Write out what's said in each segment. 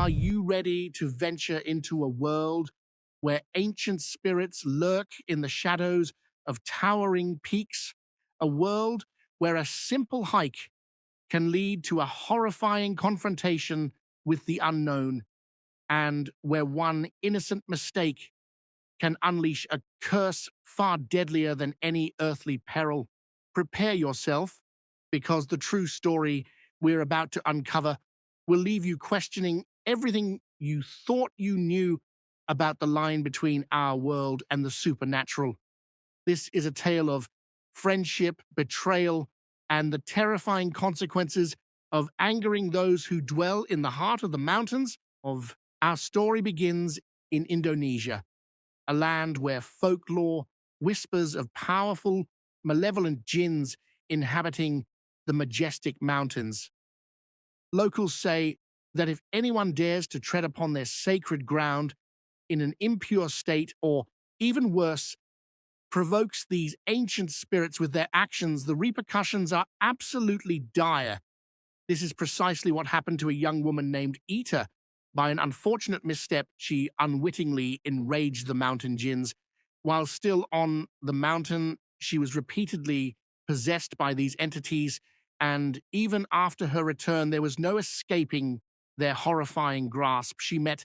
Are you ready to venture into a world where ancient spirits lurk in the shadows of towering peaks? A world where a simple hike can lead to a horrifying confrontation with the unknown, and where one innocent mistake can unleash a curse far deadlier than any earthly peril. Prepare yourself, because the true story we're about to uncover will leave you questioning everything you thought you knew about the line between our world and the supernatural. This is a tale of friendship, betrayal, and the terrifying consequences of angering those who dwell in the heart of the mountains. Of our story begins in Indonesia, a land where folklore whispers of powerful, malevolent Djinns inhabiting the majestic mountains. Locals say that if anyone dares to tread upon their sacred ground in an impure state, or even worse, provokes these ancient spirits with their actions, the repercussions are absolutely dire. This is precisely what happened to a young woman named Ita. By an unfortunate misstep, she unwittingly enraged the mountain Djinns. While still on the mountain, she was repeatedly possessed by these entities, and even after her return, there was no escaping their horrifying grasp. She met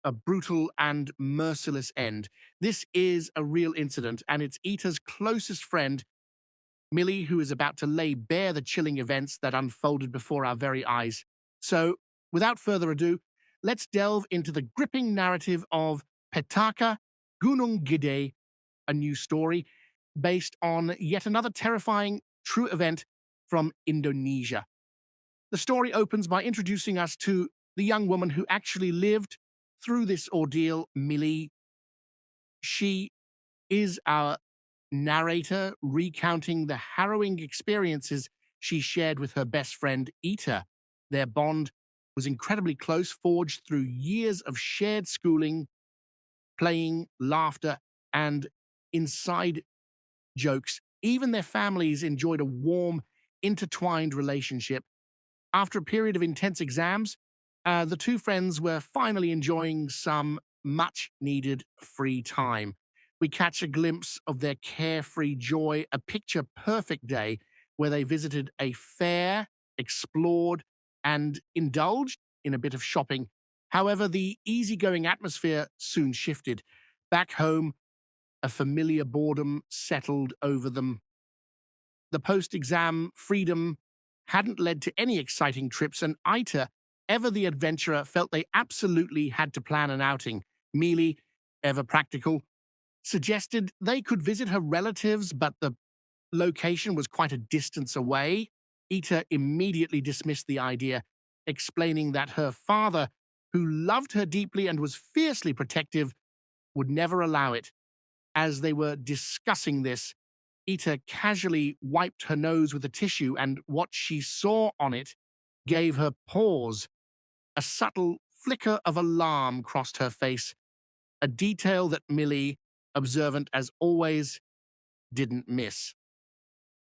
a brutal and merciless end. This is a real incident, and it's Ita's closest friend, Mili, who is about to lay bare the chilling events that unfolded before our very eyes. So, without further ado, let's delve into the gripping narrative of Petaka Gunung Gede, a new story based on yet another terrifying true event from Indonesia. The story opens by introducing us to the young woman who actually lived through this ordeal, Mili. She is our narrator, recounting the harrowing experiences she shared with her best friend, Ita. Their bond was incredibly close, forged through years of shared schooling, playing, laughter, and inside jokes. Even their families enjoyed a warm, intertwined relationship. After a period of intense exams, the two friends were finally enjoying some much-needed free time. We catch a glimpse of their carefree joy, a picture-perfect day where they visited a fair, explored, and indulged in a bit of shopping. However, the easygoing atmosphere soon shifted. Back home, a familiar boredom settled over them. The post-exam freedom hadn't led to any exciting trips, and Ita, ever the adventurer, felt they absolutely had to plan an outing. Mili, ever practical, suggested they could visit her relatives, but the location was quite a distance away. Ita immediately dismissed the idea, explaining that her father, who loved her deeply and was fiercely protective, would never allow it. As they were discussing this, Ita casually wiped her nose with a tissue, and what she saw on it gave her pause. A subtle flicker of alarm crossed her face, a detail that Mili, observant as always, didn't miss.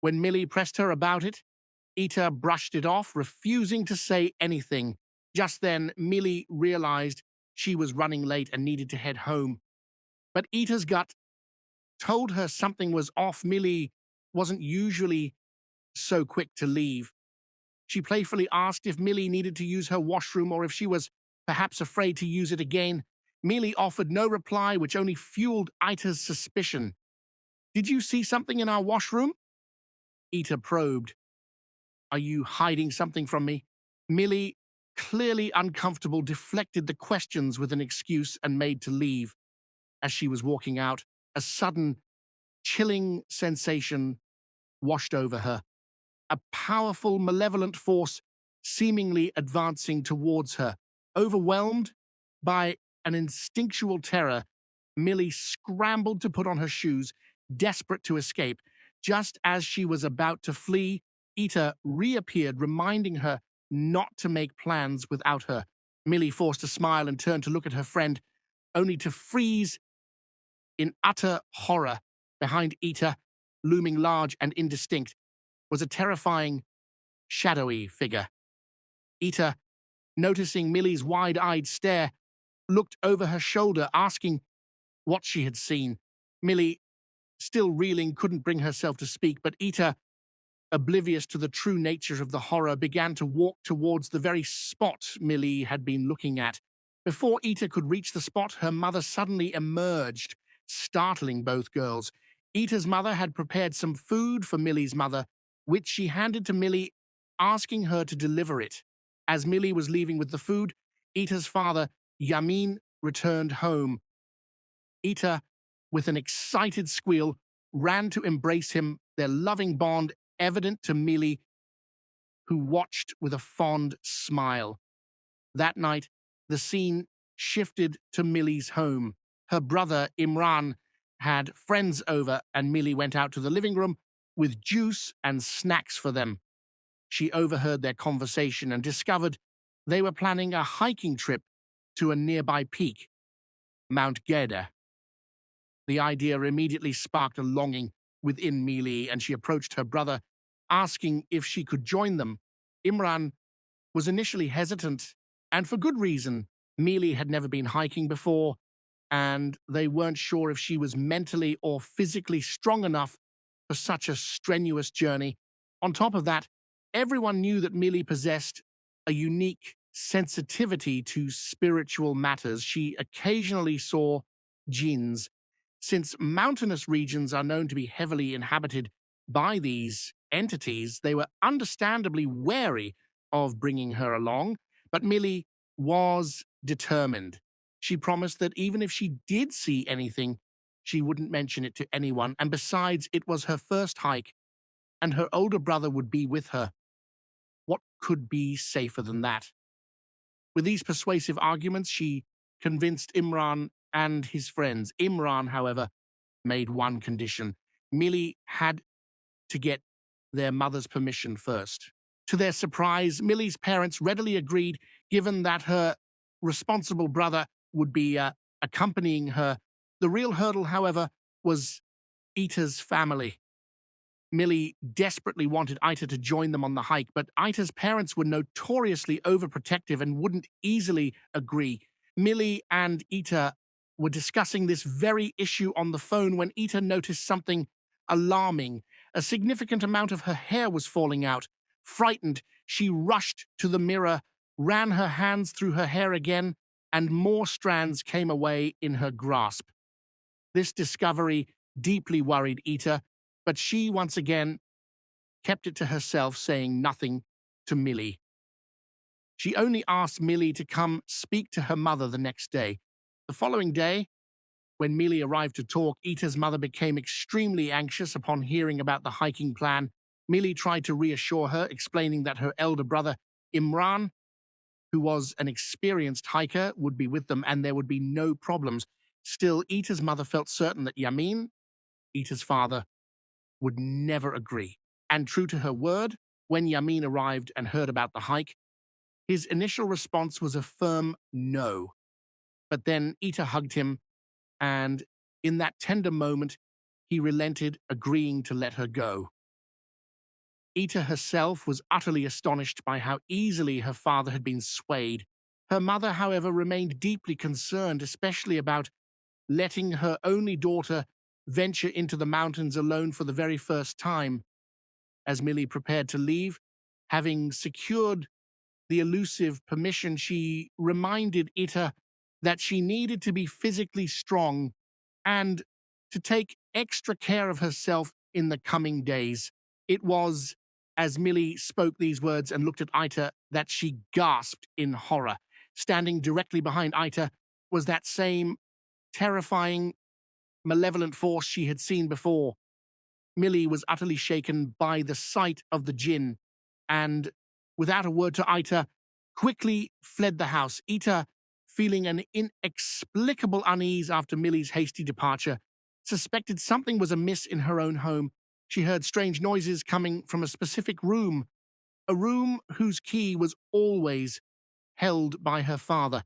When Mili pressed her about it, Ita brushed it off, refusing to say anything. Just then, Mili realized she was running late and needed to head home. But Ita's gut told her something was off. Mili wasn't usually so quick to leave. She playfully asked if Mili needed to use her washroom or if she was perhaps afraid to use it again. Mili offered no reply, which only fueled Ita's suspicion. "Did you see something in our washroom?" Ita probed. "Are you hiding something from me?" Mili, clearly uncomfortable, deflected the questions with an excuse and made to leave. As she was walking out, a sudden, chilling sensation washed over her. A powerful, malevolent force seemingly advancing towards her. Overwhelmed by an instinctual terror, Mili scrambled to put on her shoes, desperate to escape. Just as she was about to flee, Ita reappeared, reminding her not to make plans without her. Mili forced a smile and turned to look at her friend, only to freeze in utter horror. Behind Ita, looming large and indistinct, was a terrifying, shadowy figure. Ita noticing Mili's wide-eyed stare, looked over her shoulder, asking what she had seen. Mili, still reeling, couldn't bring herself to speak, but Ita, oblivious to the true nature of the horror, began to walk towards the very spot Mili had been looking at. Before Ita could reach the spot, her mother suddenly emerged, startling both girls. Ita's mother had prepared some food for Mili's mother, which she handed to Mili, asking her to deliver it. As Mili was leaving with the food, Ita's father, Yamin, returned home. Ita, with an excited squeal, ran to embrace him, their loving bond evident to Mili, who watched with a fond smile. That night, the scene shifted to Mili's home. Her brother, Imran, had friends over, and Mili went out to the living room with juice and snacks for them. She overheard their conversation and discovered they were planning a hiking trip to a nearby peak, Mount Gede. The idea immediately sparked a longing within Mili, and she approached her brother, asking if she could join them. Imran was initially hesitant, and for good reason. Mili had never been hiking before, and they weren't sure if she was mentally or physically strong enough for such a strenuous journey. On top of that, everyone knew that Mili possessed a unique sensitivity to spiritual matters. She occasionally saw Djinns. Since mountainous regions are known to be heavily inhabited by these entities, they were understandably wary of bringing her along, but Mili was determined. She promised that even if she did see anything, she wouldn't mention it to anyone, and besides, it was her first hike, and her older brother would be with her. What could be safer than that? With these persuasive arguments, she convinced Imran and his friends. Imran, however, made one condition. Mili had to get their mother's permission first. To their surprise, Mili's parents readily agreed, given that her responsible brother would be accompanying her. The real hurdle, however, was Ita's family. Mili desperately wanted Ita to join them on the hike, but Ita's parents were notoriously overprotective and wouldn't easily agree. Mili and Ita were discussing this very issue on the phone when Ita noticed something alarming. A significant amount of her hair was falling out. Frightened, she rushed to the mirror, ran her hands through her hair again, and more strands came away in her grasp. This discovery deeply worried Ita, but she once again kept it to herself, saying nothing to Mili. She only asked Mili to come speak to her mother the next day. The following day, when Mili arrived to talk, Ita's mother became extremely anxious upon hearing about the hiking plan. Mili tried to reassure her, explaining that her elder brother, Imran, who was an experienced hiker, would be with them and there would be no problems. Still, Ita's mother felt certain that Yamin, Ita's father, would never agree. And true to her word, when Yamin arrived and heard about the hike, his initial response was a firm no. But then Ita hugged him, and in that tender moment, he relented, agreeing to let her go. Ita herself was utterly astonished by how easily her father had been swayed. Her mother, however, remained deeply concerned, especially about letting her only daughter venture into the mountains alone for the very first time. As Mili prepared to leave, having secured the elusive permission, she reminded Ita that she needed to be physically strong and to take extra care of herself in the coming days. It was as Mili spoke these words and looked at Ita that she gasped in horror. Standing directly behind Ita was that same terrifying, malevolent force she had seen before. Mili was utterly shaken by the sight of the Djinn, and, without a word to Ita, quickly fled the house. Ita, feeling an inexplicable unease after Mili's hasty departure, suspected something was amiss in her own home. She heard strange noises coming from a specific room, a room whose key was always held by her father.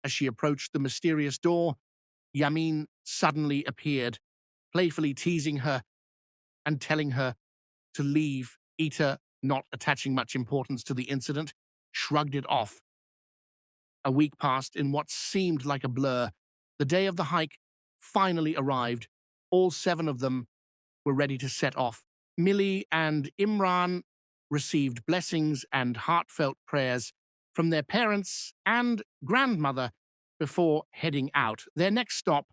As she approached the mysterious door, Yamin suddenly appeared, playfully teasing her and telling her to leave. Ita, not attaching much importance to the incident, shrugged it off. A week passed in what seemed like a blur. The day of the hike finally arrived. All 7 of them were ready to set off. Mili and Imran received blessings and heartfelt prayers from their parents and grandmother before heading out. Their next stop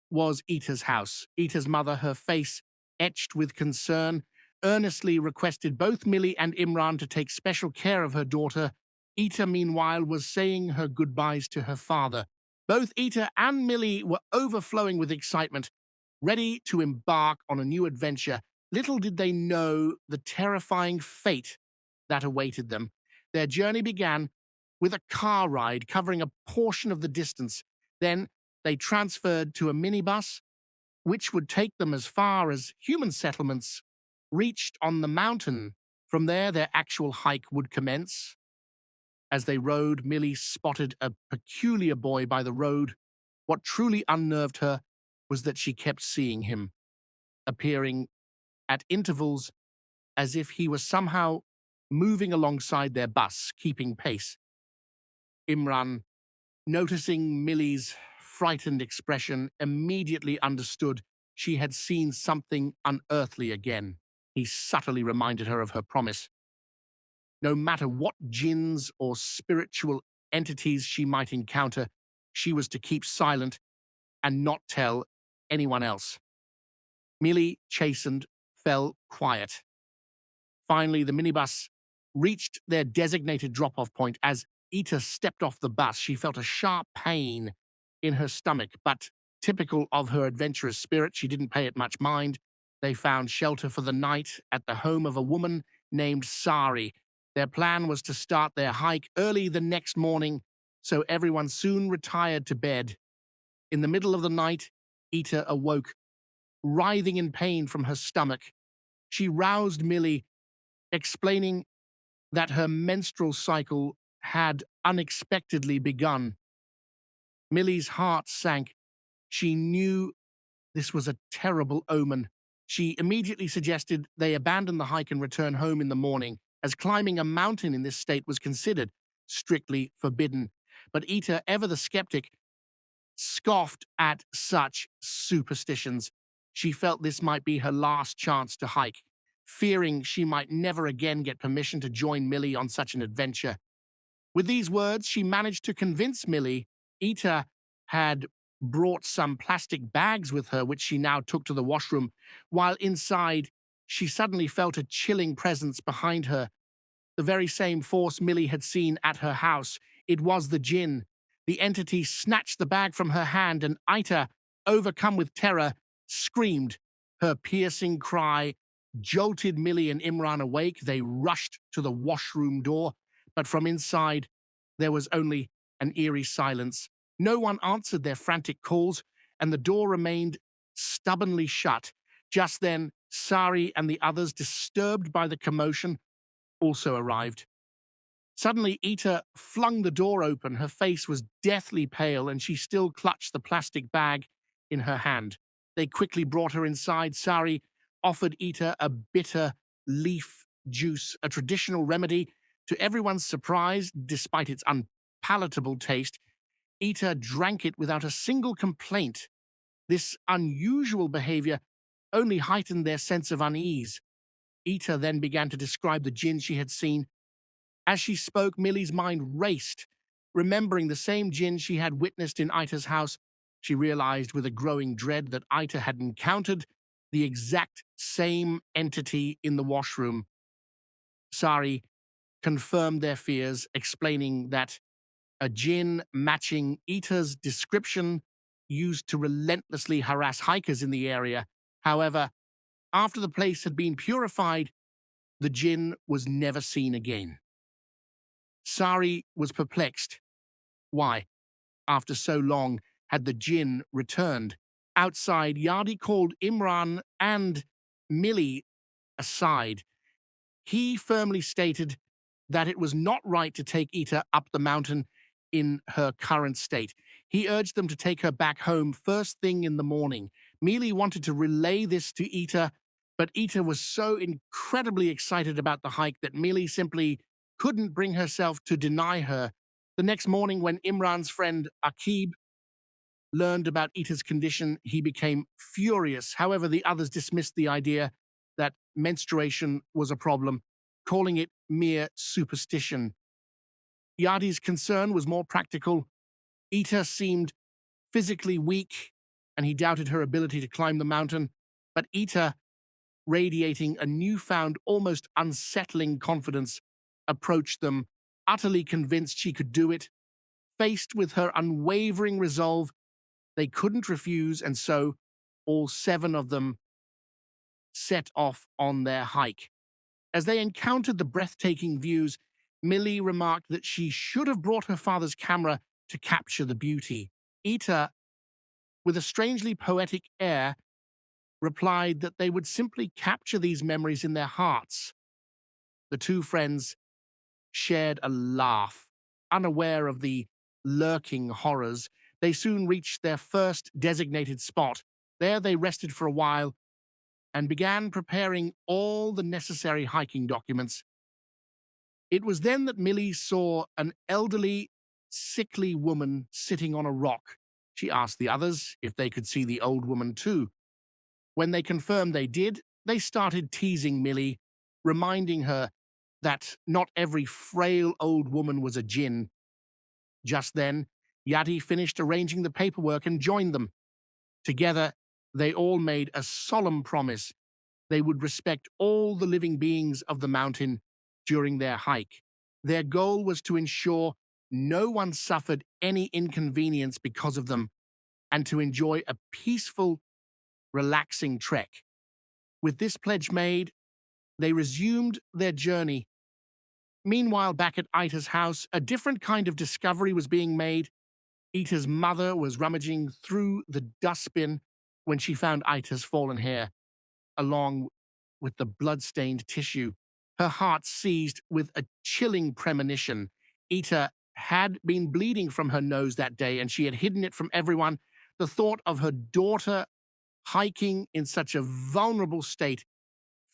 was Ita's house. Ita's mother, her face etched with concern, earnestly requested both Mili and Imran to take special care of her daughter. Ita, meanwhile, was saying her goodbyes to her father. Both Ita and Mili were overflowing with excitement, ready to embark on a new adventure. Little did they know the terrifying fate that awaited them. Their journey began with a car ride covering a portion of the distance. Then they transferred to a minibus, which would take them as far as human settlements reached on the mountain. From there, their actual hike would commence. As they rode, Mili spotted a peculiar boy by the road. What truly unnerved her was that she kept seeing him, appearing at intervals as if he was somehow moving alongside their bus, keeping pace. Imran, noticing Mili's frightened expression, immediately understood she had seen something unearthly again. He subtly reminded her of her promise. No matter what Djinns or spiritual entities she might encounter, she was to keep silent and not tell anyone else. Mili, chastened, fell quiet. Finally, the minibus reached their designated drop-off point. As Ita stepped off the bus, she felt a sharp pain in her stomach, but typical of her adventurous spirit, she didn't pay it much mind. They found shelter for the night at the home of a woman named Sari. Their plan was to start their hike early the next morning, so everyone soon retired to bed. In the middle of the night, Ita awoke, writhing in pain from her stomach. She roused Mili, explaining that her menstrual cycle had unexpectedly begun. Mili's heart sank. She knew this was a terrible omen. She immediately suggested they abandon the hike and return home in the morning, as climbing a mountain in this state was considered strictly forbidden. But Ita, ever the skeptic, scoffed at such superstitions. She felt this might be her last chance to hike, fearing she might never again get permission to join Mili on such an adventure. With these words, she managed to convince Mili. Ita had brought some plastic bags with her, which she now took to the washroom. While inside, she suddenly felt a chilling presence behind her. The very same force Mili had seen at her house. It was the Djinn. The entity snatched the bag from her hand, and Ita, overcome with terror, screamed. Her piercing cry jolted Mili and Imran awake. They rushed to the washroom door, but from inside, there was only an eerie silence. No one answered their frantic calls, and the door remained stubbornly shut. Just then, Sari and the others, disturbed by the commotion, also arrived. Suddenly, Ita flung the door open. Her face was deathly pale, and she still clutched the plastic bag in her hand. They quickly brought her inside. Sari offered Ita a bitter leaf juice, a traditional remedy. To everyone's surprise, despite its unpalatable taste, Ita drank it without a single complaint. This unusual behavior only heightened their sense of unease. Ita then began to describe the Djinn she had seen. As she spoke, Mili's mind raced. Remembering the same Djinn she had witnessed in Ita's house, she realized with a growing dread that Ita had encountered the exact same entity in the washroom. Sari confirmed their fears, explaining that a Djinn matching Ita's description used to relentlessly harass hikers in the area. However, after the place had been purified, the Djinn was never seen again. Sari was perplexed. Why, after so long, had the Djinn returned? Outside, Yardi called Imran and Mili aside. He firmly stated that it was not right to take Ita up the mountain in her current state. He urged them to take her back home first thing in the morning. Mili wanted to relay this to Ita, but Ita was so incredibly excited about the hike that Mili simply couldn't bring herself to deny her. The next morning, when Imran's friend Akib learned about Ita's condition, he became furious. However, the others dismissed the idea that menstruation was a problem, calling it mere superstition. Yadi's concern was more practical. Ita seemed physically weak, and he doubted her ability to climb the mountain. But Ita, radiating a newfound, almost unsettling confidence, approached them, utterly convinced she could do it. Faced with her unwavering resolve, they couldn't refuse, and so all 7 of them set off on their hike. As they encountered the breathtaking views, Mili remarked that she should have brought her father's camera to capture the beauty. Ita, with a strangely poetic air, replied that they would simply capture these memories in their hearts. The 2 friends shared a laugh. Unaware of the lurking horrors, they soon reached their first designated spot. There they rested for a while and began preparing all the necessary hiking documents. It was then that Millie saw an elderly, sickly woman sitting on a rock. She asked the others if they could see the old woman too. When they confirmed they did, they started teasing Millie, reminding her that not every frail old woman was a Djinn. Just then, Yadi finished arranging the paperwork and joined them. Together, they all made a solemn promise they would respect all the living beings of the mountain during their hike. Their goal was to ensure no one suffered any inconvenience because of them, and to enjoy a peaceful, relaxing trek. With this pledge made, they resumed their journey. Meanwhile, back at Ita's house, a different kind of discovery was being made. Ita's mother was rummaging through the dustbin when she found Ita's fallen hair, along with the blood-stained tissue. Her heart seized with a chilling premonition. Ita had been bleeding from her nose that day, and she had hidden it from everyone. The thought of her daughter hiking in such a vulnerable state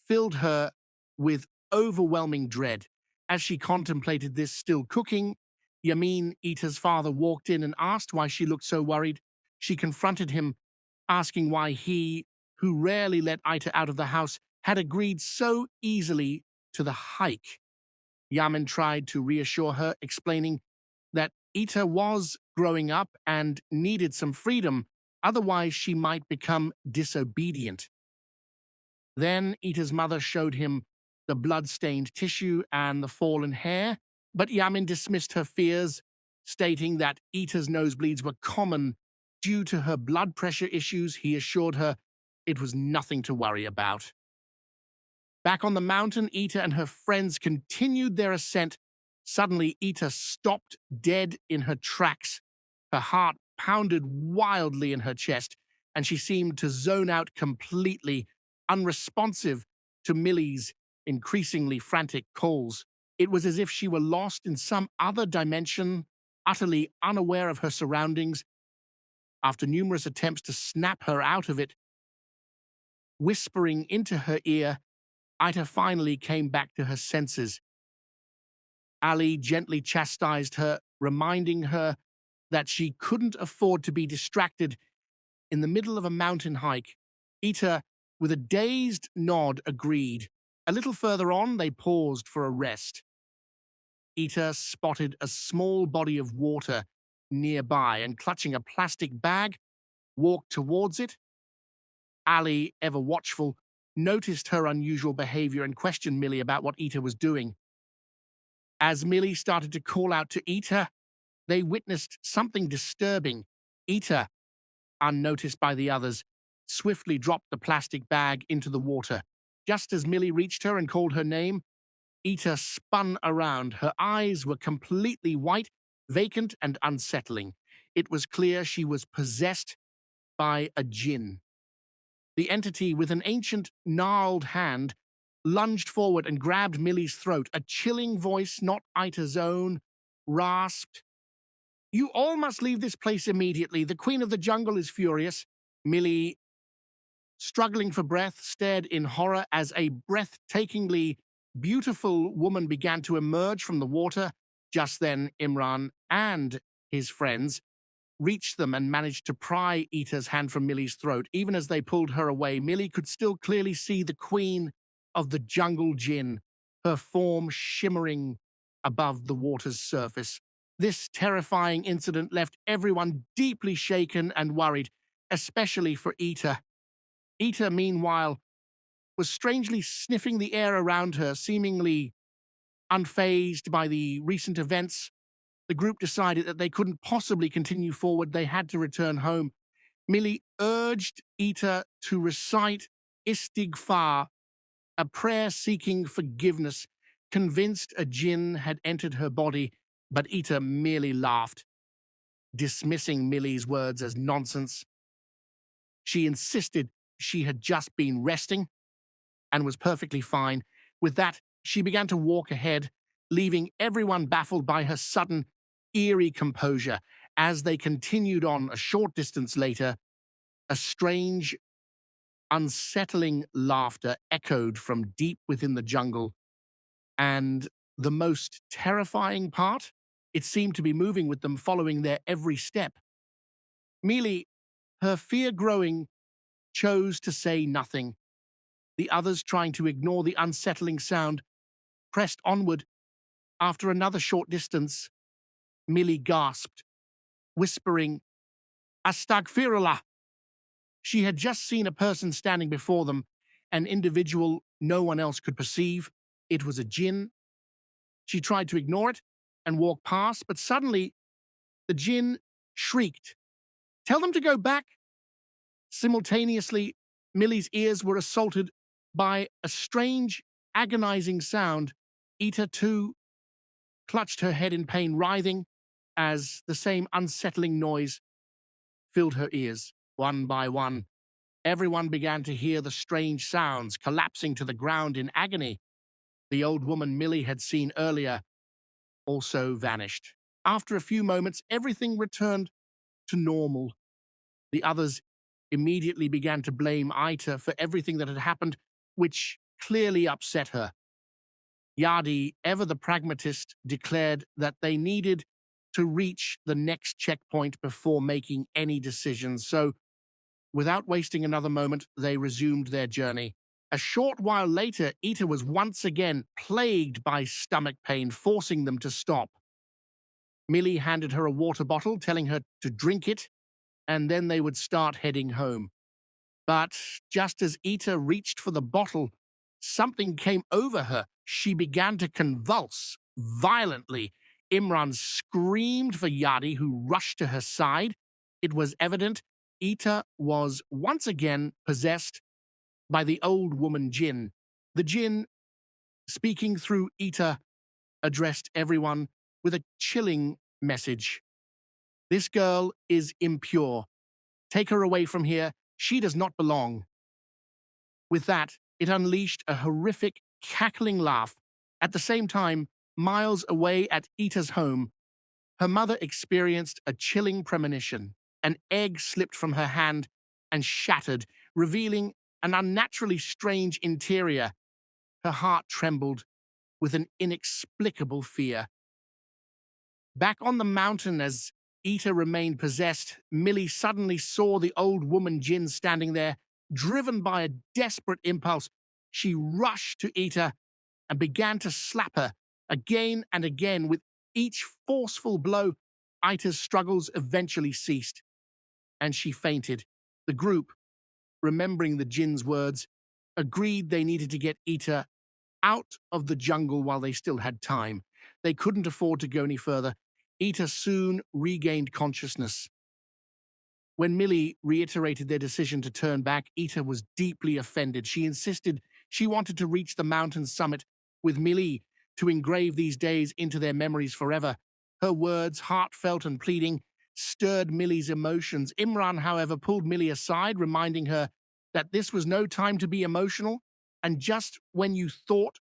filled her with overwhelming dread. As she contemplated this, still cooking, Yamin, Ita's father, walked in and asked why she looked so worried. She confronted him, asking why he, who rarely let Ita out of the house, had agreed so easily to the hike. Yamin tried to reassure her, explaining that Ita was growing up and needed some freedom, otherwise she might become disobedient. Then Ita's mother showed him the blood-stained tissue and the fallen hair, but Yamin dismissed her fears, stating that Ita's nosebleeds were common due to her blood pressure issues. He assured her it was nothing to worry about. Back on the mountain, Ita and her friends continued their ascent. Suddenly, Ita stopped dead in her tracks. Her heart pounded wildly in her chest, and she seemed to zone out completely, unresponsive to Millie's increasingly frantic calls. It was as if she were lost in some other dimension, utterly unaware of her surroundings. After numerous attempts to snap her out of it, whispering into her ear, Ita finally came back to her senses. Ali gently chastised her, reminding her that she couldn't afford to be distracted in the middle of a mountain hike. Ita, with a dazed nod, agreed. A little further on, they paused for a rest. Ita spotted a small body of water nearby and, clutching a plastic bag, walked towards it. Ali, ever watchful, noticed her unusual behavior and questioned Millie about what Ita was doing. As Millie started to call out to Ita, they witnessed something disturbing. Ita, unnoticed by the others, swiftly dropped the plastic bag into the water. Just as Millie reached her and called her name, Ita spun around. Her eyes were completely white, vacant, and unsettling. It was clear she was possessed by a Djinn. The entity, with an ancient, gnarled hand, lunged forward and grabbed Millie's throat. A chilling voice, not Ita's own, rasped, "You all must leave this place immediately. The Queen of the Jungle is furious." Millie, struggling for breath, stared in horror as a breathtakingly beautiful woman began to emerge from the water. Just then, Imran and his friends reached them and managed to pry Ita's hand from Mili's throat. Even as they pulled her away, Mili could still clearly see the queen of the jungle Djinn, her form shimmering above the water's surface. This terrifying incident left everyone deeply shaken and worried, especially for Ita. Ita, meanwhile, was strangely sniffing the air around her, seemingly unfazed by the recent events. The group decided that they couldn't possibly continue forward. They had to return home. Mili urged Ita to recite istighfar, a prayer seeking forgiveness, convinced a Djinn had entered her body, but Ita merely laughed, dismissing Mili's words as nonsense. She insisted she had just been resting and was perfectly fine. With that, she began to walk ahead, leaving everyone baffled by her sudden, eerie composure. As they continued on a short distance later, a strange, unsettling laughter echoed from deep within the jungle. And the most terrifying part? It seemed to be moving with them, following their every step. Mili, her fear growing, chose to say nothing. The others, trying to ignore the unsettling sound, pressed onward. After another short distance, Mili gasped, whispering, "Astaghfirullah." She had just seen a person standing before them, an individual no one else could perceive. It was a Djinn. She tried to ignore it and walk past, but suddenly the Djinn shrieked, "Tell them to go back!" Simultaneously, Mili's ears were assaulted by a strange, agonizing sound. Ita, too, clutched her head in pain, writhing as the same unsettling noise filled her ears. One by one, everyone began to hear the strange sounds, collapsing to the ground in agony. The old woman Mili had seen earlier also vanished. After a few moments, everything returned to normal. The others immediately began to blame Ita for everything that had happened, which clearly upset her. Yadi, ever the pragmatist, declared that they needed to reach the next checkpoint before making any decisions. So, without wasting another moment, they resumed their journey. A short while later, Ita was once again plagued by stomach pain, forcing them to stop. Mili handed her a water bottle, telling her to drink it, and then they would start heading home. But just as Ita reached for the bottle, something came over her. She began to convulse violently. Imran screamed for Yadi, who rushed to her side. It was evident Ita was once again possessed by the old woman Djinn. The Djinn, speaking through Ita, addressed everyone with a chilling message. "This girl is impure. Take her away from here. She does not belong." With that, it unleashed a horrific, cackling laugh. At the same time, miles away at Ita's home, her mother experienced a chilling premonition. An egg slipped from her hand and shattered, revealing an unnaturally strange interior. Her heart trembled with an inexplicable fear. Back on the mountain, as Ita remained possessed, Mili suddenly saw the old woman Djinn standing there. Driven by a desperate impulse, she rushed to Ita and began to slap her again and again. With each forceful blow, Ita's struggles eventually ceased, and she fainted. The group, remembering the Djinn's words, agreed they needed to get Ita out of the jungle while they still had time. They couldn't afford to go any further. Ita soon regained consciousness. When Mili reiterated their decision to turn back, Ita was deeply offended. She insisted she wanted to reach the mountain summit with Mili to engrave these days into their memories forever. Her words, heartfelt and pleading, stirred Mili's emotions. Imran, however, pulled Mili aside, reminding her that this was no time to be emotional, and just when you thought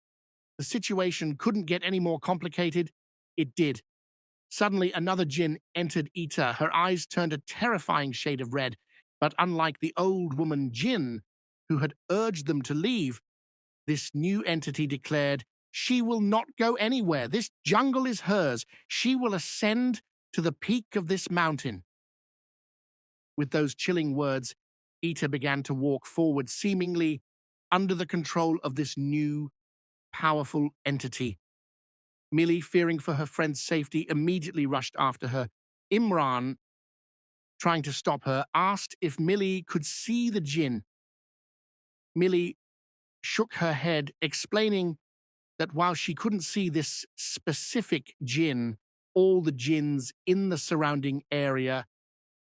the situation couldn't get any more complicated, it did. Suddenly, another Djinn entered Ita. Her eyes turned a terrifying shade of red, but unlike the old woman Djinn, who had urged them to leave, this new entity declared She will not go anywhere. This jungle is hers. She will ascend to the peak of this mountain." With those chilling words, Ita began to walk forward, seemingly under the control of this new, powerful entity. Mili, fearing for her friend's safety, immediately rushed after her. Imran, trying to stop her, asked if Mili could see the Djinn. Mili shook her head, explaining that while she couldn't see this specific Djinn, all the Djinns in the surrounding area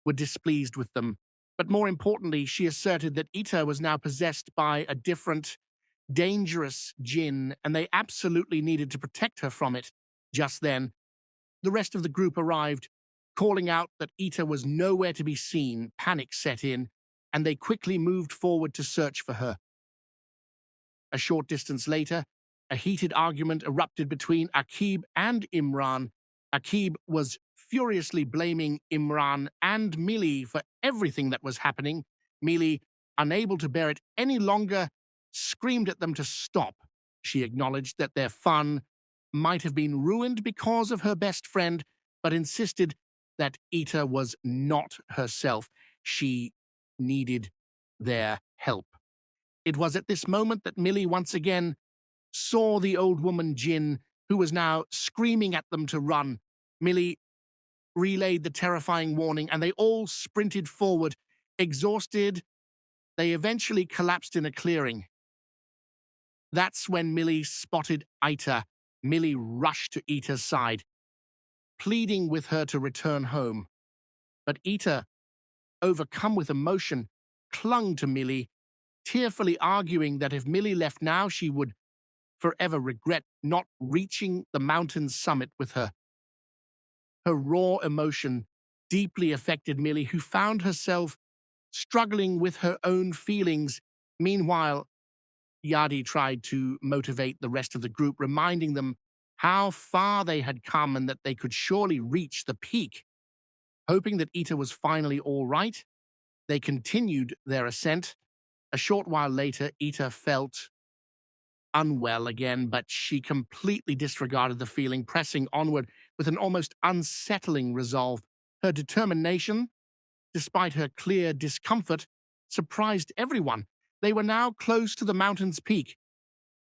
were displeased with them. But more importantly, she asserted that Ita was now possessed by a different, dangerous Djinn, and they absolutely needed to protect her from it. Just then, the rest of the group arrived, calling out that Ita was nowhere to be seen. Panic set in, and they quickly moved forward to search for her. A short distance later, a heated argument erupted between Aqib and Imran. Aqib was furiously blaming Imran and Mili for everything that was happening. Mili, unable to bear it any longer, screamed at them to stop. She acknowledged that their fun might have been ruined because of her best friend, but insisted that Ita was not herself. She needed their help. It was at this moment that Mili once again saw the old woman Djinn, who was now screaming at them to run. Mili relayed the terrifying warning, and they all sprinted forward. Exhausted, they eventually collapsed in a clearing. That's when Mili spotted Ita. Mili rushed to Ita's side, pleading with her to return home. But Ita, overcome with emotion, clung to Mili, tearfully arguing that if Mili left now, she would forever regret not reaching the mountain's summit with her. Her raw emotion deeply affected Mili, who found herself struggling with her own feelings. Meanwhile, Yadi tried to motivate the rest of the group, reminding them how far they had come and that they could surely reach the peak. Hoping that Ita was finally all right, they continued their ascent. A short while later, Ita felt unwell again, but she completely disregarded the feeling, pressing onward with an almost unsettling resolve. Her determination, despite her clear discomfort, surprised everyone. They were now close to the mountain's peak.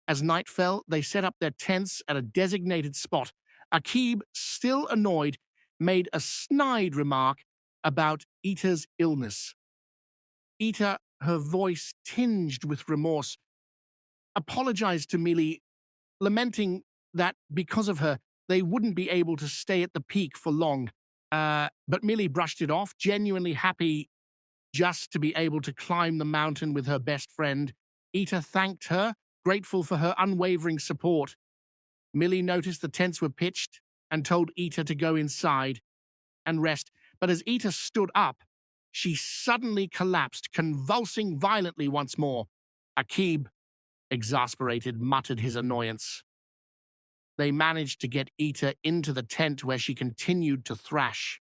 As night fell, they set up their tents at a designated spot. Aqib, still annoyed, made a snide remark about Ita's illness. Ita, her voice tinged with remorse, apologized to Mili, lamenting that because of her, they wouldn't be able to stay at the peak for long. But Mili brushed it off, genuinely happy just to be able to climb the mountain with her best friend. Ita thanked her, grateful for her unwavering support. Mili noticed the tents were pitched and told Ita to go inside and rest. But as Ita stood up, she suddenly collapsed, convulsing violently once more. Aqib, exasperated, muttered his annoyance. They managed to get Ita into the tent where she continued to thrash.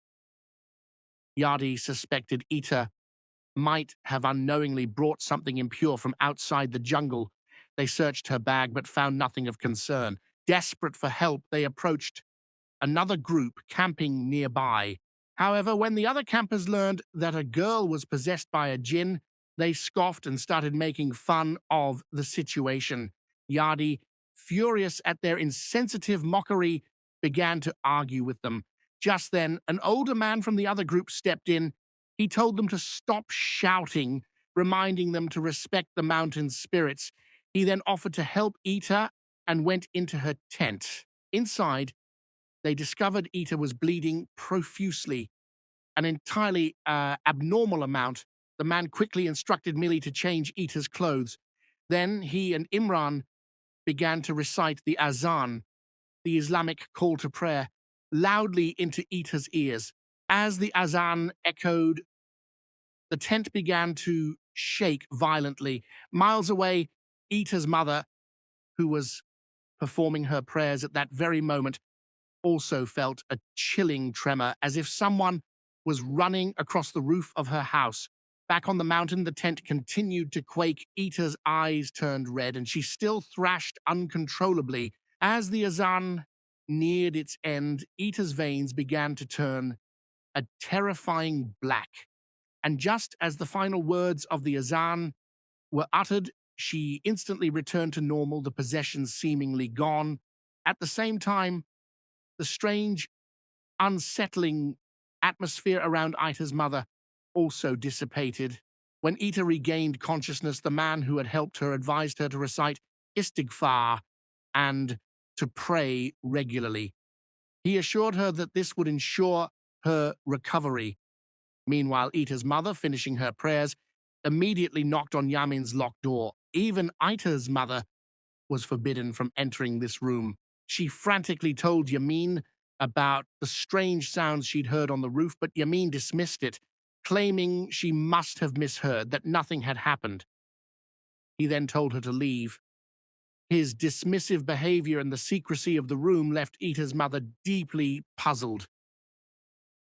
Yadi suspected Ita might have unknowingly brought something impure from outside the jungle. They searched her bag but found nothing of concern. Desperate for help, they approached another group camping nearby. However, when the other campers learned that a girl was possessed by a Djinn, they scoffed and started making fun of the situation. Yadi, furious at their insensitive mockery, began to argue with them. Just then, an older man from the other group stepped in. He told them to stop shouting, reminding them to respect the mountain's spirits. He then offered to help Ita and went into her tent. Inside, they discovered Ita was bleeding profusely, an entirely abnormal amount. The man quickly instructed Mili to change Ita's clothes. Then he and Imran began to recite the azan, the Islamic call to prayer, loudly into Ita's ears. As the azan echoed, the tent began to shake violently. Miles away, Ita's mother, who was performing her prayers at that very moment, also felt a chilling tremor, as if someone was running across the roof of her house. Back on the mountain, the tent continued to quake. Ita's eyes turned red, and she still thrashed uncontrollably. As the azan neared its end, Ita's veins began to turn a terrifying black. And just as the final words of the azan were uttered, she instantly returned to normal, the possessions seemingly gone. At the same time, the strange, unsettling atmosphere around Ita's mother also dissipated. When Ita regained consciousness, the man who had helped her advised her to recite istighfar and to pray regularly. He assured her that this would ensure her recovery. Meanwhile, Ita's mother, finishing her prayers, immediately knocked on Yamin's locked door. Even Ita's mother was forbidden from entering this room. She frantically told Yamin about the strange sounds she'd heard on the roof, but Yamin dismissed it, claiming she must have misheard, that nothing had happened. He then told her to leave. His dismissive behavior and the secrecy of the room left Ita's mother deeply puzzled.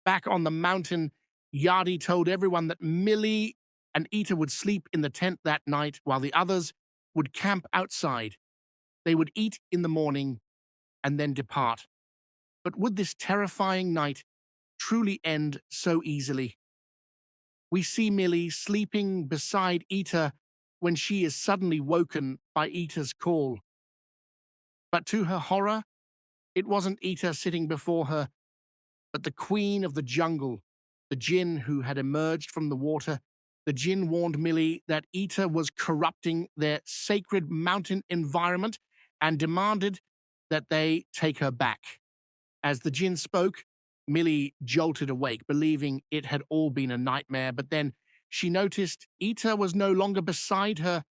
Back on the mountain, Yadi told everyone that Mili and Ita would sleep in the tent that night while the others would camp outside. They would eat in the morning and then depart. But would this terrifying night truly end so easily? We see Mili sleeping beside Ita when she is suddenly woken by Ita's call. But to her horror, it wasn't Ita sitting before her, but the queen of the jungle, the Djinn who had emerged from the water. The Djinn warned Mili that Ita was corrupting their sacred mountain environment and demanded that they take her back. As the Djinn spoke, Mili jolted awake, believing it had all been a nightmare, but then she noticed Ita was no longer beside her.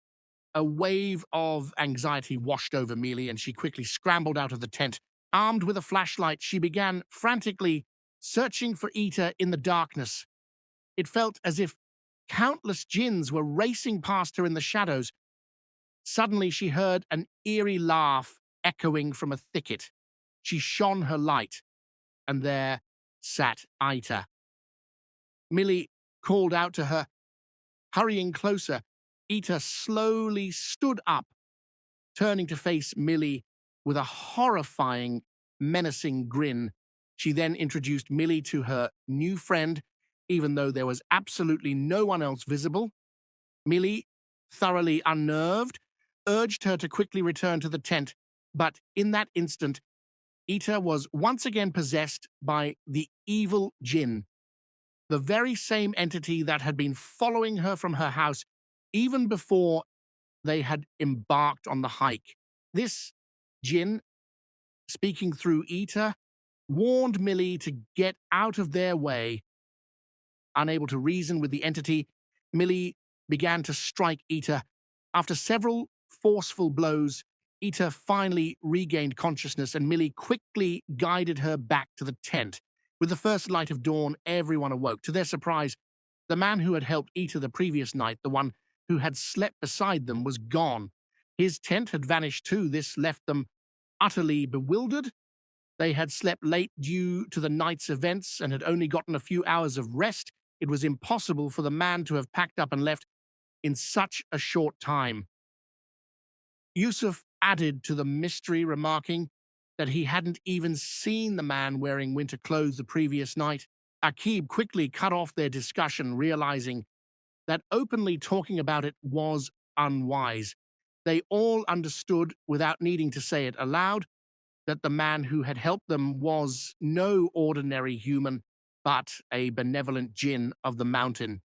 A wave of anxiety washed over Mili, and she quickly scrambled out of the tent. Armed with a flashlight, she began frantically searching for Ita in the darkness. It felt as if countless Djinns were racing past her in the shadows. Suddenly, she heard an eerie laugh echoing from a thicket. She shone her light, and there sat Ita. Mili called out to her. Hurrying closer, Ita slowly stood up, turning to face Mili with a horrifying, menacing grin. She then introduced Mili to her new friend, even though there was absolutely no one else visible. Mili, thoroughly unnerved, urged her to quickly return to the tent, but in that instant, Ita was once again possessed by the evil Djinn, the very same entity that had been following her from her house even before they had embarked on the hike. This Djinn, speaking through Ita, warned Mili to get out of their way. Unable to reason with the entity, Mili began to strike Ita. After several forceful blows, Ita finally regained consciousness, and Mili quickly guided her back to the tent. With the first light of dawn, everyone awoke. To their surprise, the man who had helped Ita the previous night, the one who had slept beside them, was gone. His tent had vanished too. This left them utterly bewildered. They had slept late due to the night's events and had only gotten a few hours of rest. It was impossible for the man to have packed up and left in such a short time. Yusuf added to the mystery, remarking that he hadn't even seen the man wearing winter clothes the previous night. Akib quickly cut off their discussion, realizing that openly talking about it was unwise. They all understood, without needing to say it aloud, that the man who had helped them was no ordinary human, but a benevolent Djinn of the mountain.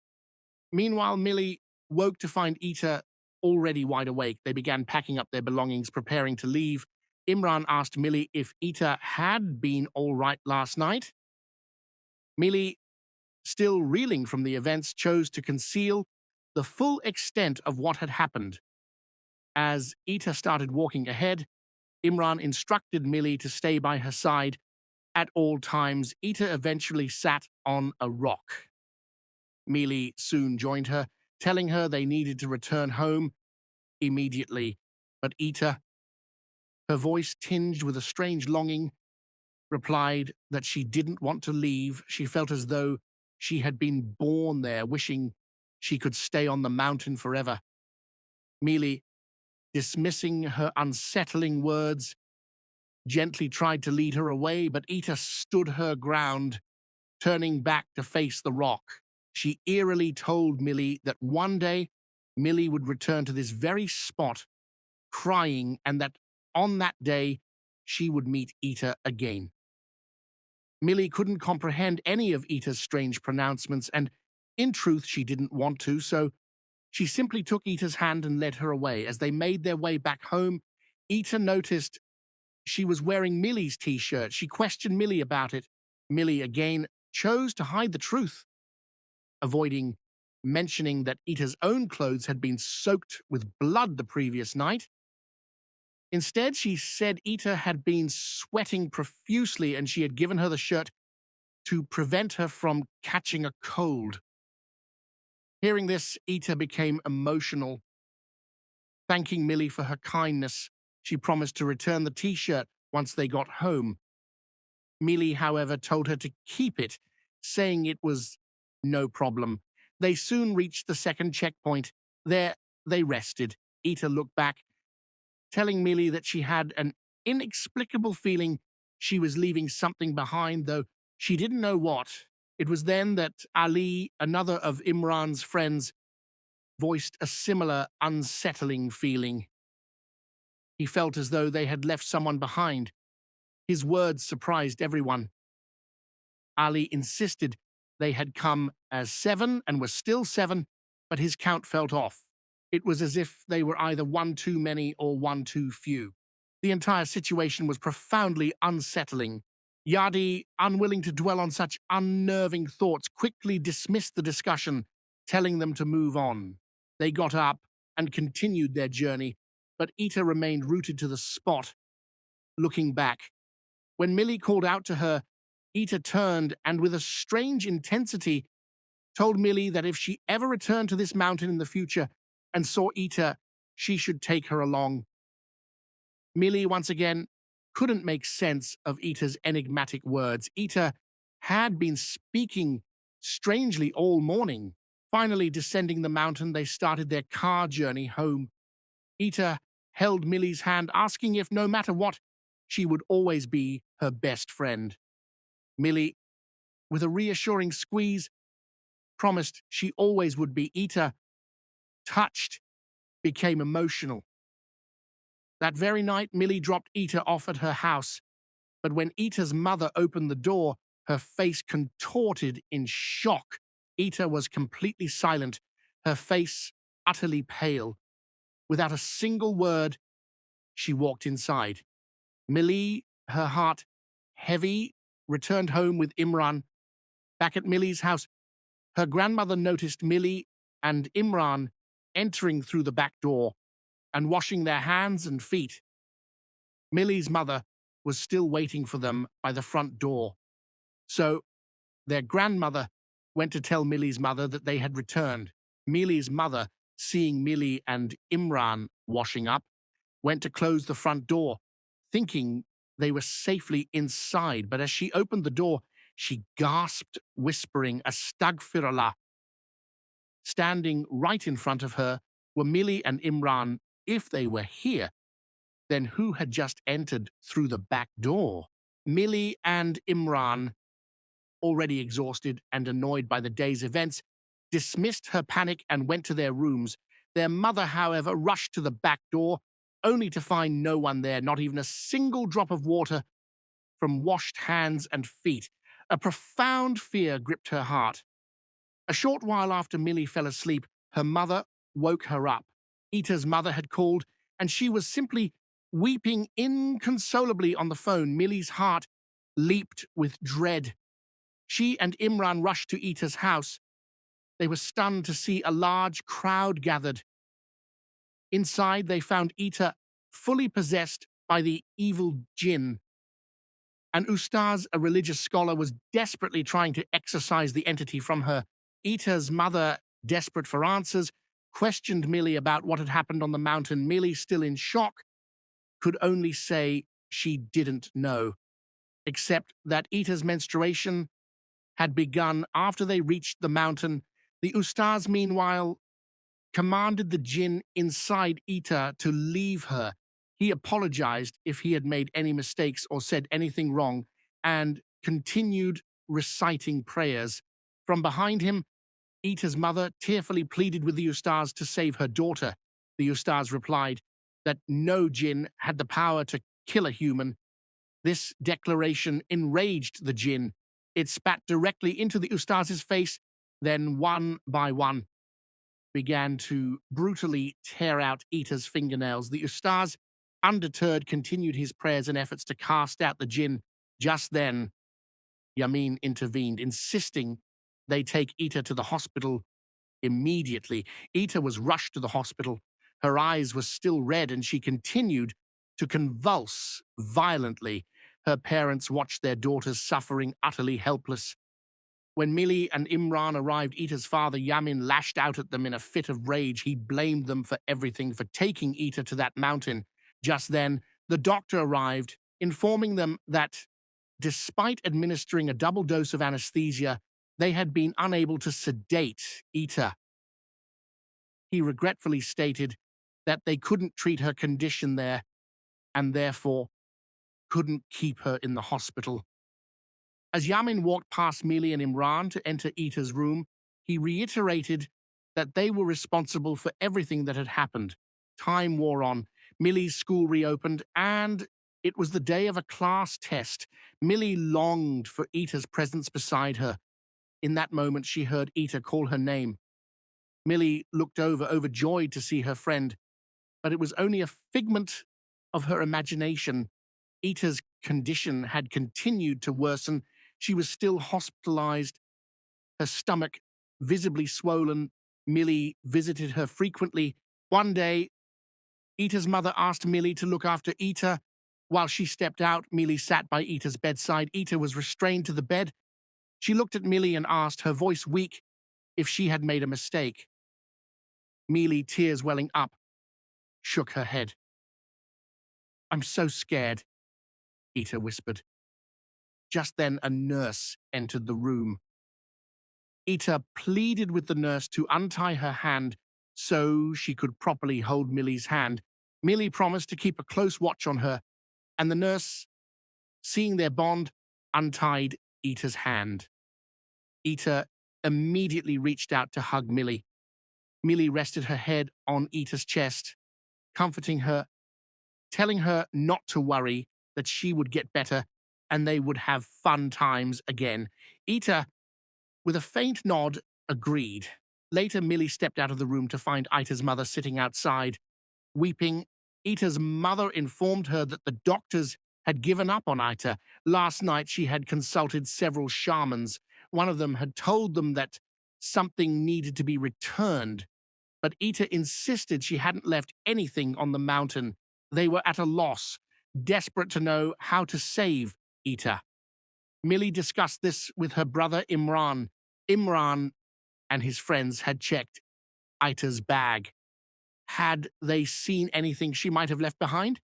Meanwhile, Mili woke to find Ita already wide awake. They began packing up their belongings, preparing to leave. Imran asked Mili if Ita had been all right last night. Mili, still reeling from the events, chose to conceal the full extent of what had happened. As Ita started walking ahead, Imran instructed Mili to stay by her side at all times. Ita eventually sat on a rock. Mili soon joined her, telling her they needed to return home immediately. But Ita, her voice tinged with a strange longing, replied that she didn't want to leave. She felt as though she had been born there, wishing she could stay on the mountain forever. Mili, dismissing her unsettling words, gently tried to lead her away, but Ita stood her ground, turning back to face the rock. She eerily told Mili that one day Mili would return to this very spot, crying, and that on that day she would meet Ita again. Mili couldn't comprehend any of Ita's strange pronouncements, and in truth she didn't want to, so she simply took Ita's hand and led her away. As they made their way back home, Ita noticed she was wearing Mili's t-shirt. She questioned Mili about it. Mili again chose to hide the truth, avoiding mentioning that Ita's own clothes had been soaked with blood the previous night. Instead, she said Ita had been sweating profusely and she had given her the shirt to prevent her from catching a cold. Hearing this, Ita became emotional. Thanking Mili for her kindness, she promised to return the t-shirt once they got home. Mili, however, told her to keep it, saying it was no problem. They soon reached the second checkpoint. There, they rested. Ita looked back, telling Mili that she had an inexplicable feeling she was leaving something behind, though she didn't know what. It was then that Ali, another of Imran's friends, voiced a similar unsettling feeling. He felt as though they had left someone behind. His words surprised everyone. Ali insisted they had come as 7 and were still 7, but his count felt off. It was as if they were either one too many or one too few. The entire situation was profoundly unsettling. Yadi, unwilling to dwell on such unnerving thoughts, quickly dismissed the discussion, telling them to move on. They got up and continued their journey, but Ita remained rooted to the spot, looking back. When Mili called out to her, Ita turned and, with a strange intensity, told Mili that if she ever returned to this mountain in the future and saw Ita, she should take her along. Mili, once again, couldn't make sense of Ita's enigmatic words. Ita had been speaking strangely all morning. Finally, descending the mountain, they started their car journey home. Ita held Mili's hand, asking if, no matter what, she would always be her best friend. Mili, with a reassuring squeeze, promised she always would be. Ita, touched, became emotional. That very night, Mili dropped Ita off at her house, but when Ita's mother opened the door, her face contorted in shock. Ita was completely silent, her face utterly pale. Without a single word, she walked inside. Mili, her heart heavy, returned home with Imran. Back at Mili's house, her grandmother noticed Mili and Imran entering through the back door and washing their hands and feet. Mili's mother was still waiting for them by the front door. So their grandmother went to tell Mili's mother that they had returned. Mili's mother, seeing Mili and Imran washing up, went to close the front door, thinking they were safely inside. But as she opened the door, she gasped, whispering, "Astaghfirullah." Standing right in front of her were Mili and Imran. If they were here, then who had just entered through the back door? Mili and Imran, already exhausted and annoyed by the day's events, dismissed her panic and went to their rooms. Their mother, however, rushed to the back door, only to find no one there, not even a single drop of water from washed hands and feet. A profound fear gripped her heart. A short while after Mili fell asleep, her mother woke her up. Ita's mother had called, and she was simply weeping inconsolably on the phone. Mili's heart leaped with dread. She and Imran rushed to Ita's house. They were stunned to see a large crowd gathered. Inside, they found Ita fully possessed by the evil Djinn. An ustaz, a religious scholar, was desperately trying to exorcise the entity from her. Ita's mother, desperate for answers, questioned Mili about what had happened on the mountain. Mili, still in shock, could only say she didn't know, except that Ita's menstruation had begun after they reached the mountain The Ustaz, meanwhile, commanded the Djinn inside Ita to leave her. He apologized if he had made any mistakes or said anything wrong and continued reciting prayers. From behind him, Ita's mother tearfully pleaded with the Ustaz to save her daughter. The Ustaz replied that no Djinn had the power to kill a human. This declaration enraged the Djinn. It spat directly into the Ustaz's face, then one by one began to brutally tear out Ita's fingernails. The Ustaz, undeterred, continued his prayers and efforts to cast out the Djinn. Just then, Yamin intervened, insisting they take Ita to the hospital immediately. Ita was rushed to the hospital. Her eyes were still red, and she continued to convulse violently. Her parents watched their daughters suffering, utterly helpless. When Mili and Imran arrived, Ita's father, Yamin, lashed out at them in a fit of rage. He blamed them for everything, for taking Ita to that mountain. Just then, the doctor arrived, informing them that, despite administering a double dose of anesthesia, they had been unable to sedate Ita. He regretfully stated that they couldn't treat her condition there and therefore couldn't keep her in the hospital. As Yamin walked past Mili and Imran to enter Ita's room, he reiterated that they were responsible for everything that had happened. Time wore on. Mili's school reopened, and it was the day of a class test. Mili longed for Ita's presence beside her. In that moment, she heard Ita call her name. Mili looked over, overjoyed to see her friend, but it was only a figment of her imagination. Ita's condition had continued to worsen. She was still hospitalized, her stomach visibly swollen. Mili visited her frequently. One day, Ita's mother asked Mili to look after Ita. While she stepped out, Mili sat by Ita's bedside. Ita was restrained to the bed. She looked at Mili and asked, her voice weak, if she had made a mistake. Mili, tears welling up, shook her head. "I'm so scared," Ita whispered. Just then, a nurse entered the room. Ita pleaded with the nurse to untie her hand so she could properly hold Mili's hand. Mili promised to keep a close watch on her, and the nurse, seeing their bond, untied Ita's hand. Ita immediately reached out to hug Mili. Mili rested her head on Ita's chest, comforting her, telling her not to worry, that she would get better and they would have fun times again. Ita, with a faint nod, agreed. Later, Mili stepped out of the room to find Ita's mother sitting outside, weeping. Ita's mother informed her that the doctors had given up on Ita. Last night, she had consulted several shamans. One of them had told them that something needed to be returned, but Ita insisted she hadn't left anything on the mountain. They were at a loss, desperate to know how to save Ita. Mili discussed this with her brother Imran. Imran and his friends had checked Ita's bag. Had they seen anything she might have left behind?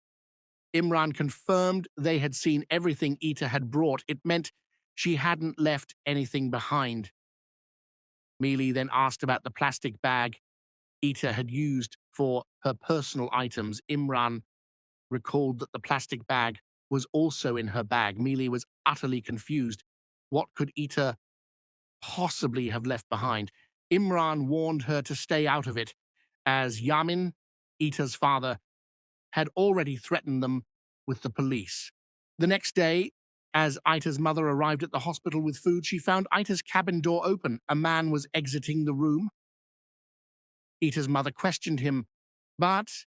Imran confirmed they had seen everything Ita had brought. It meant she hadn't left anything behind. Mili then asked about the plastic bag Ita had used for her personal items. Imran recalled that the plastic bag was also in her bag. Mili was utterly confused. What could Ita possibly have left behind? Imran warned her to stay out of it, as Yamin, Ita's father, had already threatened them with the police. The next day, as Ita's mother arrived at the hospital with food, she found Ita's cabin door open. A man was exiting the room. Ita's mother questioned him, but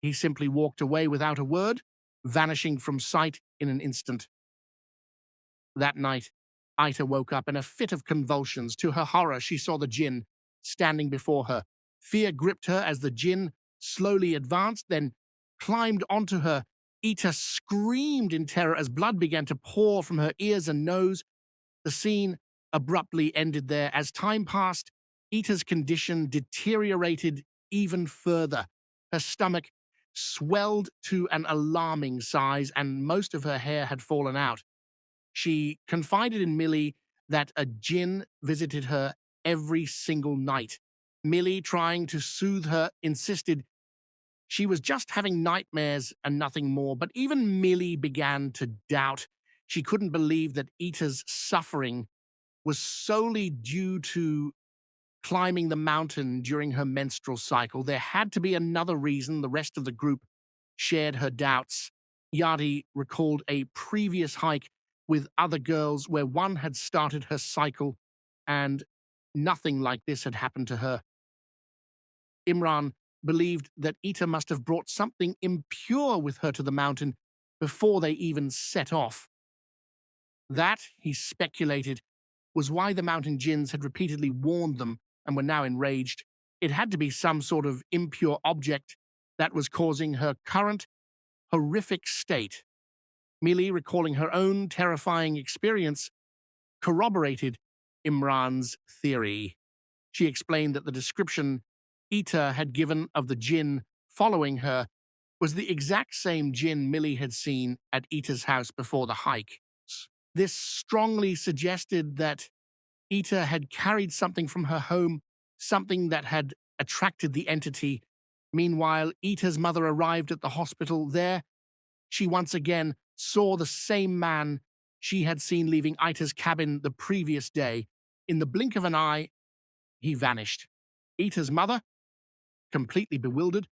he simply walked away without a word, vanishing from sight in an instant. That night, Ita woke up in a fit of convulsions. To her horror, she saw the Djinn standing before her. Fear gripped her as the Djinn slowly advanced, then climbed onto her. Ita screamed in terror as blood began to pour from her ears and nose. The scene abruptly ended there. As time passed, Ita's condition deteriorated even further. Her stomach swelled to an alarming size, and most of her hair had fallen out. She confided in Mili that a Djinn visited her every single night. Mili, trying to soothe her, insisted she was just having nightmares and nothing more, but even Mili began to doubt. She couldn't believe that Ita's suffering was solely due to climbing the mountain during her menstrual cycle. There had to be another reason. The rest of the group shared her doubts. Yadi recalled a previous hike with other girls where one had started her cycle and nothing like this had happened to her. Imran believed that Ita must have brought something impure with her to the mountain before they even set off. That, he speculated, was why the mountain Djinns had repeatedly warned them and were now enraged. It had to be some sort of impure object that was causing her current horrific state. Mili, recalling her own terrifying experience, corroborated Imran's theory. She explained that the description Ita had given of the Djinn following her was the exact same Djinn Mili had seen at Ita's house before the hike. This strongly suggested that Ita had carried something from her home, something that had attracted the entity. Meanwhile, Ita's mother arrived at the hospital. There, she once again saw the same man she had seen leaving Ita's cabin the previous day. In the blink of an eye, he vanished. Ita's mother, completely bewildered,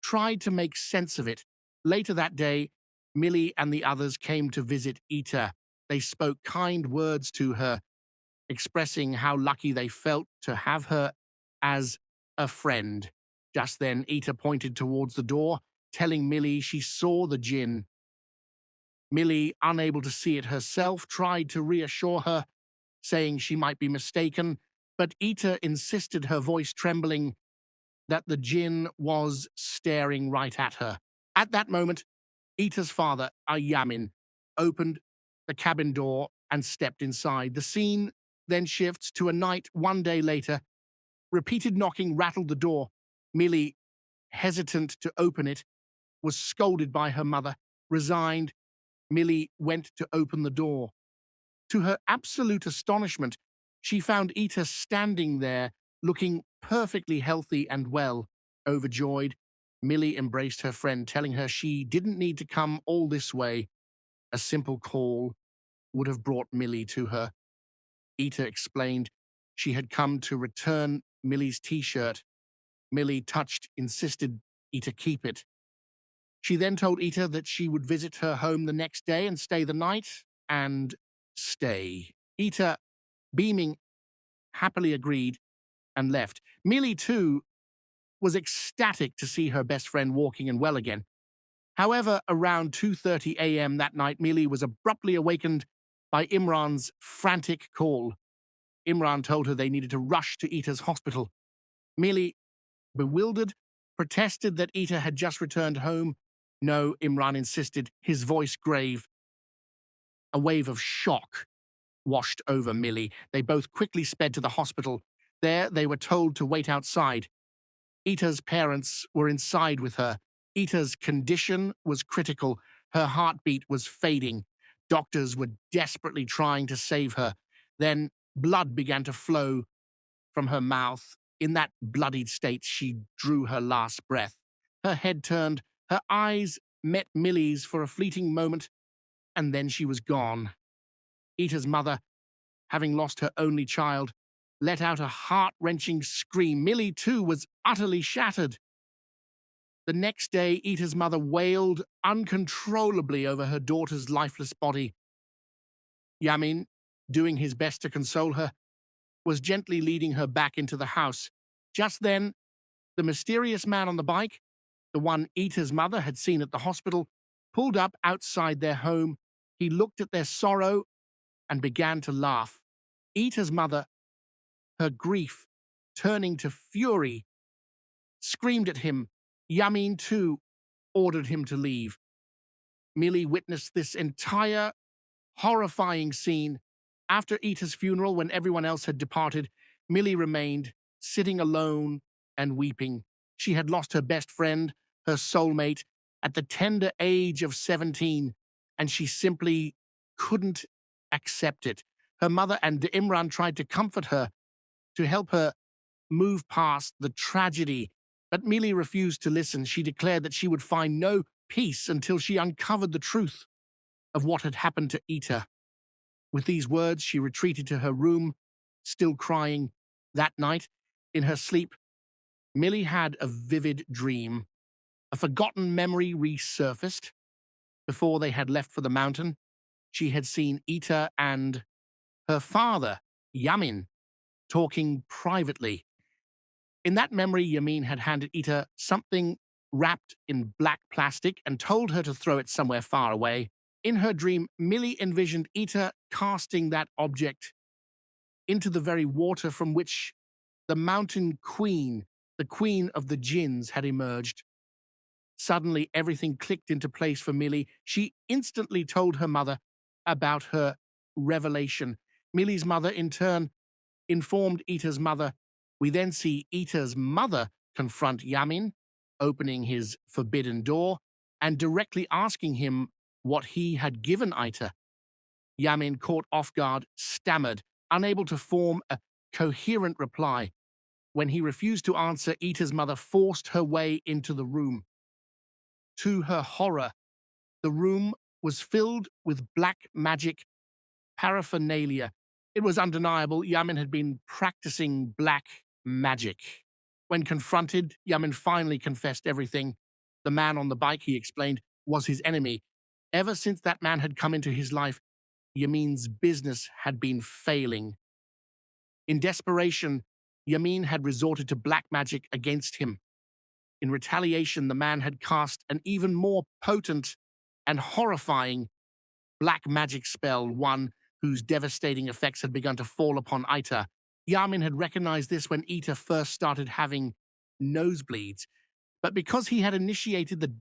tried to make sense of it. Later that day, Mili and the others came to visit Ita. They spoke kind words to her, expressing how lucky they felt to have her as a friend. Just then, Ita pointed towards the door, telling Mili she saw the Djinn. Mili, unable to see it herself, tried to reassure her, saying she might be mistaken, but Ita insisted, her voice trembling, that the Djinn was staring right at her. At that moment, Ita's father, Yamin, opened the cabin door and stepped inside. The scene then shifts to a night 1 day later. Repeated knocking rattled the door. Mili, hesitant to open it, was scolded by her mother. Resigned, Mili went to open the door. To her absolute astonishment, she found Ita standing there, looking perfectly healthy and well. Overjoyed, Mili embraced her friend, telling her she didn't need to come all this way. A simple call would have brought Mili to her. Ita explained she had come to return Mili's t-shirt. Mili, touched, insisted Ita keep it. She then told Ita that she would visit her home the next day and stay the night, and stay. Ita, beaming, happily agreed and left. Mili, too, was ecstatic to see her best friend walking and well again. However, around 2:30 a.m. that night, Mili was abruptly awakened by Imran's frantic call. Imran told her they needed to rush to Ita's hospital. Mili, bewildered, protested that Ita had just returned home. No, Imran insisted, his voice grave. A wave of shock washed over Mili. They both quickly sped to the hospital. There, they were told to wait outside. Ita's parents were inside with her. Ita's condition was critical. Her heartbeat was fading. Doctors were desperately trying to save her. Then blood began to flow from her mouth. In that bloodied state, she drew her last breath. Her head turned. Her eyes met Mili's for a fleeting moment, and then she was gone. Ita's mother, having lost her only child, let out a heart-wrenching scream. Mili, too, was utterly shattered. The next day, Ita's mother wailed uncontrollably over her daughter's lifeless body. Yamin, doing his best to console her, was gently leading her back into the house. Just then, the mysterious man on the bike, the one Ita's mother had seen at the hospital, pulled up outside their home. He looked at their sorrow and began to laugh. Ita's mother, her grief turning to fury, screamed at him. Yamin, too, ordered him to leave. Mili witnessed this entire horrifying scene. After Ita's funeral, when everyone else had departed, Mili remained, sitting alone and weeping. She had lost her best friend, her soulmate, at the tender age of 17, and she simply couldn't accept it. Her mother and Imran tried to comfort her, to help her move past the tragedy. But Mili refused to listen. She declared that she would find no peace until she uncovered the truth of what had happened to Ita. With these words, she retreated to her room, still crying. That night, in her sleep, Mili had a vivid dream. A forgotten memory resurfaced. Before they had left for the mountain, she had seen Ita and her father, Yamin, talking privately. In that memory, Yamin had handed Ita something wrapped in black plastic and told her to throw it somewhere far away. In her dream, Mili envisioned Ita casting that object into the very water from which the mountain queen, the queen of the Djinns, had emerged. Suddenly, everything clicked into place for Mili. She instantly told her mother about her revelation. Mili's mother, in turn, informed Ita's mother. We then see Ita's mother confront Yamin, opening his forbidden door and directly asking him what he had given Ita. Yamin, caught off guard, stammered, unable to form a coherent reply. When he refused to answer, Ita's mother forced her way into the room. To her horror, the room was filled with black magic paraphernalia. It was undeniable. Yamin had been practicing black magic. When confronted, Yamin finally confessed everything. The man on the bike, he explained, was his enemy. Ever since that man had come into his life, Yamin's business had been failing. In desperation, Yamin had resorted to black magic against him. In retaliation, the man had cast an even more potent and horrifying black magic spell, one whose devastating effects had begun to fall upon Ita. Yamin had recognized this when Ita first started having nosebleeds. But because he had initiated the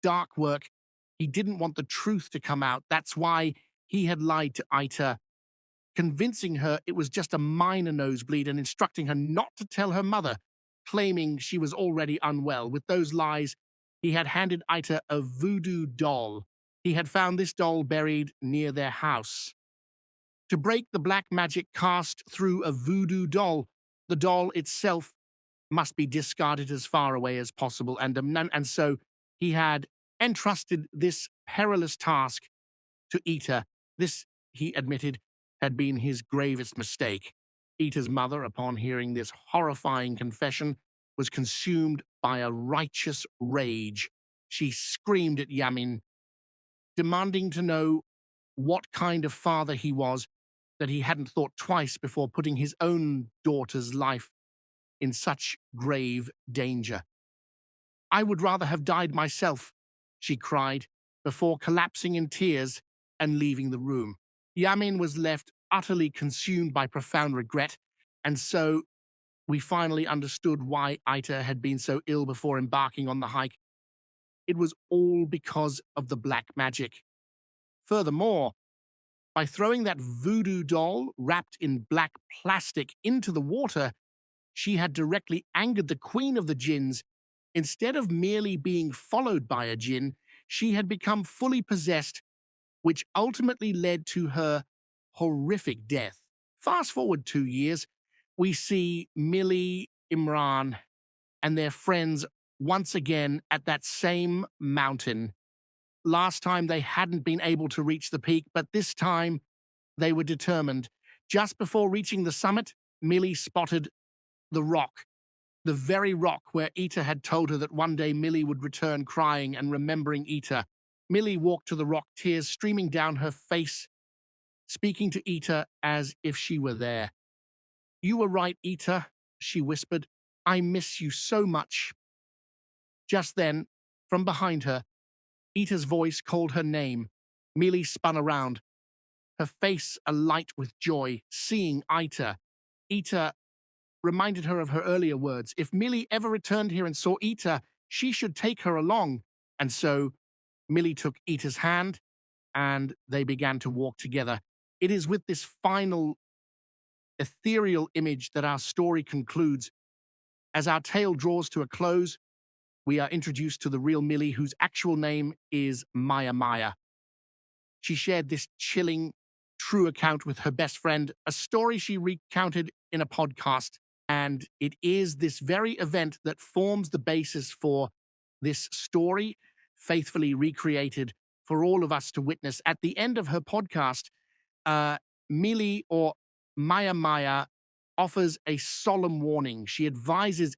dark work, he didn't want the truth to come out. That's why he had lied to Ita, convincing her it was just a minor nosebleed and instructing her not to tell her mother, claiming she was already unwell. With those lies, he had handed Ita a voodoo doll. He had found this doll buried near their house. To break the black magic cast through a voodoo doll, the doll itself must be discarded as far away as possible, and so he had entrusted this perilous task to Ita. This, he admitted, had been his gravest mistake. Ita's mother, upon hearing this horrifying confession, was consumed by a righteous rage. She screamed at Yamin, demanding to know what kind of father he was, that he hadn't thought twice before putting his own daughter's life in such grave danger. I would rather have died myself, she cried, before collapsing in tears and leaving the room. Yamin was left utterly consumed by profound regret, and so we finally understood why Ita had been so ill before embarking on the hike. It was all because of the black magic. Furthermore, by throwing that voodoo doll wrapped in black plastic into the water, she had directly angered the queen of the Djinns. Instead of merely being followed by a Djinn, she had become fully possessed, which ultimately led to her horrific death. Fast forward 2 years, we see Mili, Imran, and their friends once again at that same mountain. Last time they hadn't been able to reach the peak, but this time they were determined. Just before reaching the summit, Mili spotted the rock, the very rock where Ita had told her that one day Mili would return crying and remembering Ita. Mili walked to the rock, tears streaming down her face, speaking to Ita as if she were there. You were right, Ita, she whispered. I miss you so much. Just then, from behind her, Ita's voice called her name. Mili spun around, her face alight with joy, seeing Ita. Ita reminded her of her earlier words. If Mili ever returned here and saw Ita, she should take her along. And so Mili took Ita's hand, and they began to walk together. It is with this final ethereal image that our story concludes. As our tale draws to a close, we are introduced to the real Mili, whose actual name is Maya Maya. She shared this chilling, true account with her best friend, a story she recounted in a podcast. And it is this very event that forms the basis for this story, faithfully recreated for all of us to witness. At the end of her podcast, uh, Mili or Maya offers a solemn warning. She advises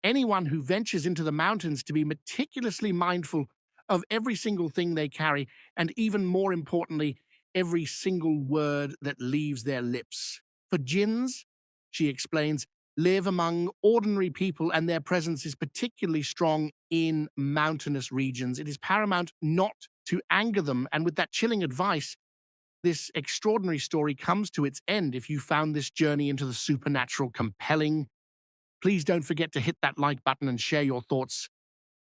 anyone who ventures into the mountains to be meticulously mindful of every single thing they carry, and even more importantly, every single word that leaves their lips. For Djinns, she explains, live among ordinary people, and their presence is particularly strong in mountainous regions. It is paramount not to anger them, and with that chilling advice, this extraordinary story comes to its end. If you found this journey into the supernatural compelling, please don't forget to hit that like button and share your thoughts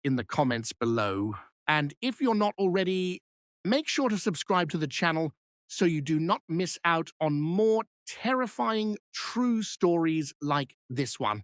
in the comments below. And if you're not already, make sure to subscribe to the channel so you do not miss out on more terrifying true stories like this one.